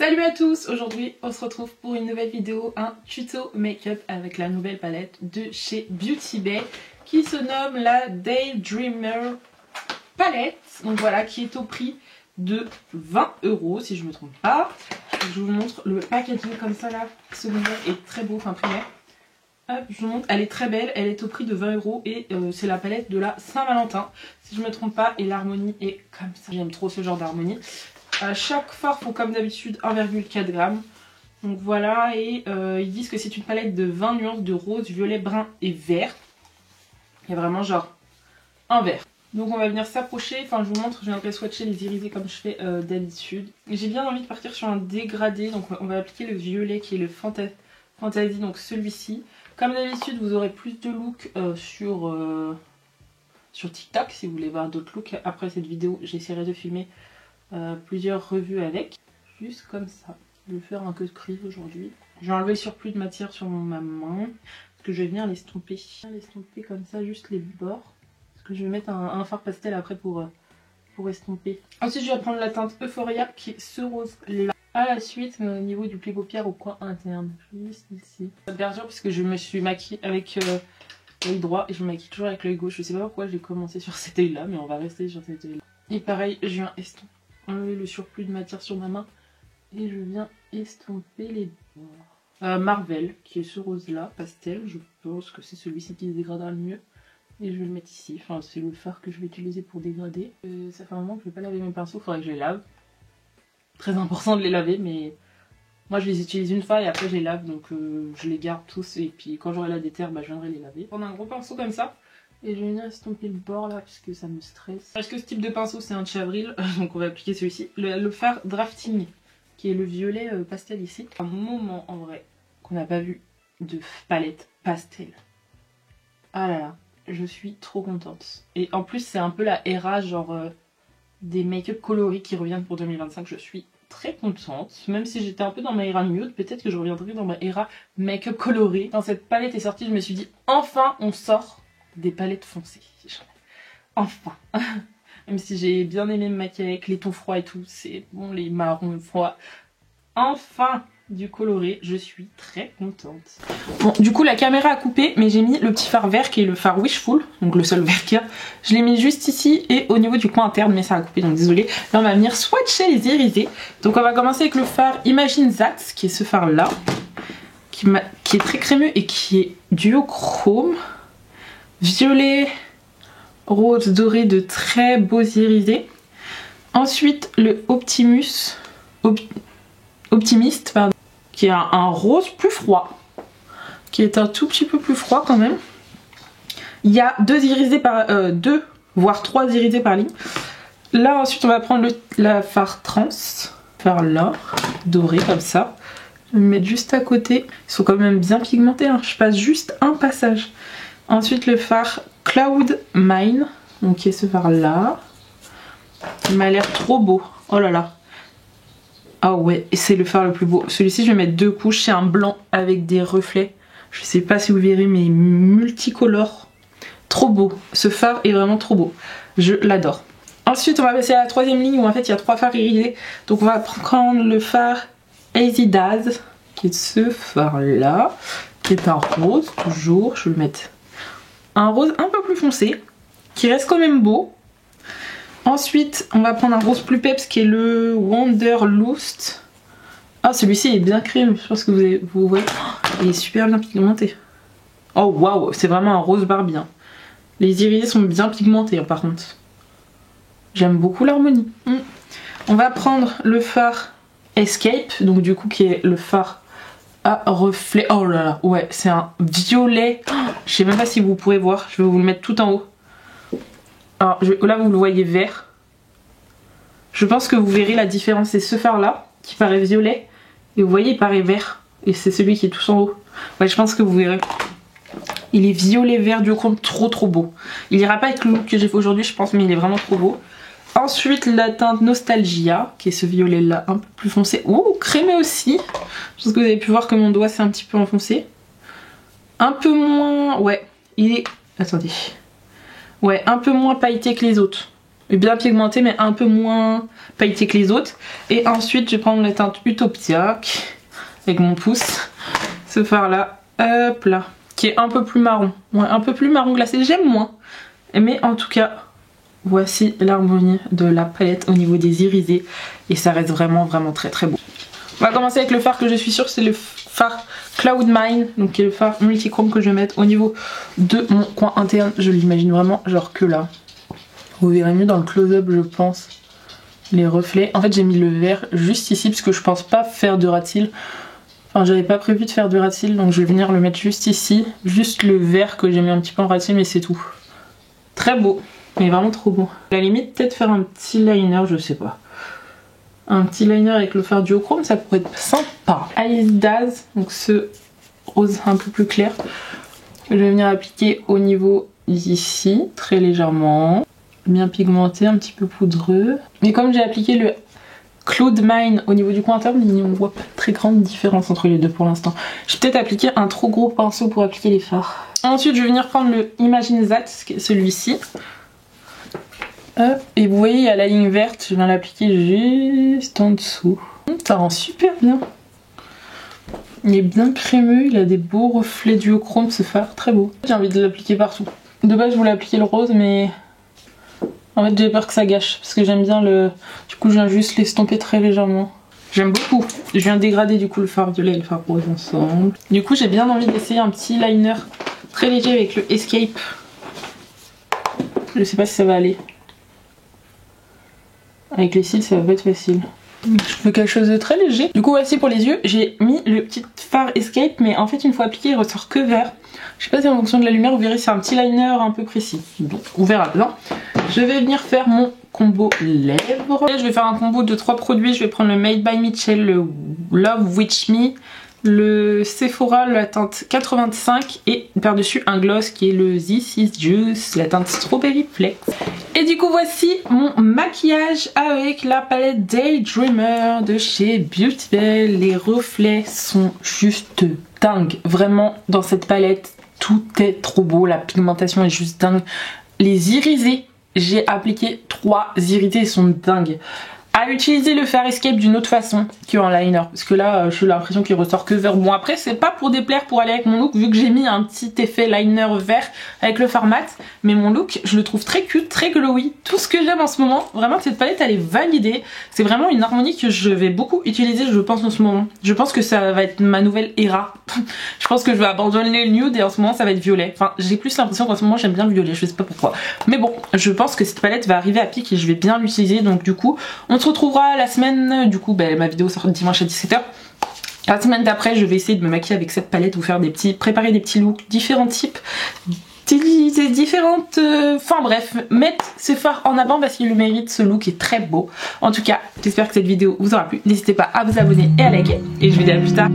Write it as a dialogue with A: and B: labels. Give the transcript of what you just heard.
A: Salut à tous, aujourd'hui on se retrouve pour une nouvelle vidéo, un tuto make-up avec la nouvelle palette de chez Beauty Bay qui se nomme la Daydreamer palette. Donc voilà, qui est au prix de 20 € si je me trompe pas. Je vous montre le packaging comme ça là, secondaire est très beau, enfin primaire. Hop, je vous montre, elle est très belle, elle est au prix de 20 € et c'est la palette de la Saint-Valentin si je me trompe pas, et l'harmonie est comme ça. J'aime trop ce genre d'harmonie. Chaque fard faut comme d'habitude 1,4 g. Donc voilà, et ils disent que c'est une palette de 20 nuances de rose, violet, brun et vert. Il y a vraiment genre un vert. Donc on va venir s'approcher, enfin je vous montre, je viendrai swatcher les irisés comme je fais d'habitude. J'ai bien envie de partir sur un dégradé, donc on va appliquer le violet qui est le Fantasy, donc celui-ci. Comme d'habitude vous aurez plus de looks sur TikTok si vous voulez voir d'autres looks. Après cette vidéo j'essaierai de filmer plusieurs revues avec, juste comme ça. Je vais faire un cut crease aujourd'hui. Je vais enlever le surplus de matière sur ma main parce que je vais venir l'estomper comme ça, juste les bords, parce que je vais mettre un fard pastel après pour estomper. Ensuite je vais prendre la teinte Euphoria qui est ce rose là. À la suite, au niveau du pli paupière au coin interne, juste ici. Bien sûr parce que je me suis maquillée avec l'œil droit et je me maquille toujours avec l'œil gauche. Je sais pas pourquoi j'ai commencé sur cet œil là, mais on va rester sur cet œil là. Et pareil, je viens estomper, enlever le surplus de matière sur ma main et je viens estomper les bords. Marvel qui est ce rose là, pastel, je pense que c'est celui-ci qui se dégradera le mieux. Et je vais le mettre ici, enfin c'est le fard que je vais utiliser pour dégrader. Ça fait un moment que je vais pas laver mes pinceaux, il faudrait que je les lave. Très important de les laver, mais moi je les utilise une fois et après je les lave, donc je les garde tous et puis quand j'aurai la déterre, je viendrai les laver. Prendre un gros pinceau comme ça. Et je vais venir estomper le bord là parce que ça me stresse. Parce que ce type de pinceau c'est un de chez Avril, donc on va appliquer celui-ci. Le fard Drafting, qui est le violet pastel ici. Un moment en vrai qu'on n'a pas vu de palette pastel. Ah là là, je suis trop contente. Et en plus c'est un peu la era genre des make-up coloris qui reviennent pour 2025. Je suis très contente. Même si j'étais un peu dans ma era nude, peut-être que je reviendrai dans ma era make-up coloré. Quand cette palette est sortie, je me suis dit enfin on sort des palettes foncées. Enfin. Même si j'ai bien aimé me maquiller avec les tons froids et tout, c'est bon, les marrons froids. Enfin du coloré, je suis très contente. Bon, du coup la caméra a coupé, mais j'ai mis le petit fard vert qui est le fard Wishful, donc le seul vert qu'il y a. Je l'ai mis juste ici et au niveau du coin interne, mais ça a coupé, donc désolé. Là on va venir swatcher les irisés. Donc on va commencer avec le fard Imagine That, qui est ce fard là, qui est très crémeux et qui est duochrome. Violet, rose, doré, de très beaux irisés. Ensuite le Optimiste, pardon, qui est un rose plus froid, qui est un tout petit peu plus froid quand même. Il y a deux irisés par voire 3 irisés par ligne. Là ensuite on va prendre la fard Trans, fard là, doré comme ça. Je vais me mettre juste à côté. Ils sont quand même bien pigmentés, hein. Je passe juste un passage. Ensuite le fard Cloud Mine, donc qui est ce fard là. Il m'a l'air trop beau. Oh là là. Ah ouais, c'est le fard le plus beau. Celui-ci je vais mettre 2 couches. C'est un blanc avec des reflets. Je sais pas si vous verrez, mais multicolore. Trop beau. Ce fard est vraiment trop beau. Je l'adore. Ensuite on va passer à la 3e ligne où en fait il y a 3 fards irisés. Donc on va prendre le fard Easy Daz, qui est ce fard là, qui est un rose toujours. Je vais le mettre un rose un peu plus foncé, qui reste quand même beau. Ensuite on va prendre un rose plus peps qui est le Wanderlust. Ah celui-ci est bien crème, je pense que vous voyez. Oh, il est super bien pigmenté. Oh waouh, c'est vraiment un rose Barbie, hein. Les irisés sont bien pigmentés hein, par contre. J'aime beaucoup l'harmonie. On va prendre le fard Escape, donc du coup qui est le fard à reflet. Oh là là, ouais, c'est un violet. Oh, je sais même pas si vous pourrez voir, je vais vous le mettre tout en haut. Alors là vous le voyez vert. Je pense que vous verrez la différence, c'est ce fard là qui paraît violet et vous voyez il paraît vert et c'est celui qui est tout en haut. Ouais, je pense que vous verrez. Il est violet vert du coup, trop beau. Il ira pas avec le look que j'ai fait aujourd'hui je pense, mais il est vraiment trop beau. Ensuite la teinte Nostalgia qui est ce violet là un peu plus foncé. Ouh, crémé aussi. Je pense que vous avez pu voir que mon doigt s'est un petit peu enfoncé. Un peu moins, ouais, il est, attendez. Ouais, un peu moins pailleté que les autres. bien pigmenté mais un peu moins pailleté que les autres. Et ensuite je vais prendre la teinte Utopia avec mon pouce, ce fard là, hop là, qui est un peu plus marron, ouais, un peu plus marron glacé, j'aime moins. Mais en tout cas, voici l'harmonie de la palette au niveau des irisés et ça reste vraiment très très beau. On va commencer avec le fard que je suis sûre c'est le fard Cloud Mine, donc qui est le fard multichrome que je vais mettre au niveau de mon coin interne. Je l'imagine vraiment genre que là. Vous verrez mieux dans le close-up je pense les reflets. En fait j'ai mis le vert juste ici parce que je pense pas faire de ras de cils. Enfin j'avais pas prévu de faire de ras de cils donc je vais venir le mettre juste ici. Juste le vert que j'ai mis un petit peu en ras de cils mais c'est tout. Très beau, mais vraiment trop beau. À la limite peut-être faire un petit liner, je sais pas. Un petit liner avec le fard duochrome ça pourrait être sympa. Alice Daz, donc ce rose un peu plus clair. Je vais venir appliquer au niveau d'ici, très légèrement. Bien pigmenté, un petit peu poudreux. Mais comme j'ai appliqué le Cloud Mine au niveau du coin interne, on voit pas de très grande différence entre les deux pour l'instant. J'ai peut-être appliqué un trop gros pinceau pour appliquer les fards. Ensuite je vais venir prendre le Imagine That, celui-ci. Et vous voyez il y a la ligne verte, je viens l'appliquer juste en dessous. Ça rend super bien. Il est bien crémeux, il a des beaux reflets duochrome ce fard, très beau. J'ai envie de l'appliquer partout. De base je voulais appliquer le rose mais en fait j'ai peur que ça gâche parce que j'aime bien le... Du coup je viens juste l'estomper très légèrement. J'aime beaucoup. Je viens dégrader du coup le fard violet et le fard rose ensemble. Du coup j'ai bien envie d'essayer un petit liner très léger avec le Escape. Je sais pas si ça va aller. Avec les cils ça va pas être facile. Je fais quelque chose de très léger. Du coup voici pour les yeux, j'ai mis le petit fard Escape mais en fait une fois appliqué il ressort que vert. Je sais pas si en fonction de la lumière vous verrez c'est un petit liner un peu précis. Donc on verra bien. Je vais venir faire mon combo lèvres. Et je vais faire un combo de 3 produits. Je vais prendre le Made by Mitchell, le Love Witch Me, le Sephora, la teinte 85 et par-dessus un gloss qui est le This Is Juice, la teinte Strawberry Flex. Et du coup voici mon maquillage avec la palette Daydreamer de chez Beauty Bay. Les reflets sont juste dingues. Vraiment dans cette palette tout est trop beau. La pigmentation est juste dingue. Les irisés, j'ai appliqué 3 irisés, ils sont dingues. À utiliser le fard Escape d'une autre façon qu'en liner parce que là j'ai l'impression qu'il ressort que vert. Bon après c'est pas pour déplaire pour aller avec mon look vu que j'ai mis un petit effet liner vert avec le fard mat, mais mon look je le trouve très cute, très glowy, tout ce que j'aime en ce moment. Vraiment cette palette elle est validée, c'est vraiment une harmonie que je vais beaucoup utiliser je pense en ce moment. Je pense que ça va être ma nouvelle era. Je pense que je vais abandonner le nude et en ce moment ça va être violet. Enfin j'ai plus l'impression qu'en ce moment j'aime bien le violet, je sais pas pourquoi. Mais bon je pense que cette palette va arriver à pic et je vais bien l'utiliser donc du coup on se retrouvera la semaine, du coup ma vidéo sort dimanche à 17h. La semaine d'après je vais essayer de me maquiller avec cette palette, vous faire des petits, préparer des petits looks, différents types, différentes... Enfin bref, mettre ces fards en avant parce qu'il le mérite, ce look est très beau. En tout cas, j'espère que cette vidéo vous aura plu. N'hésitez pas à vous abonner et à liker et je vous dis à plus tard.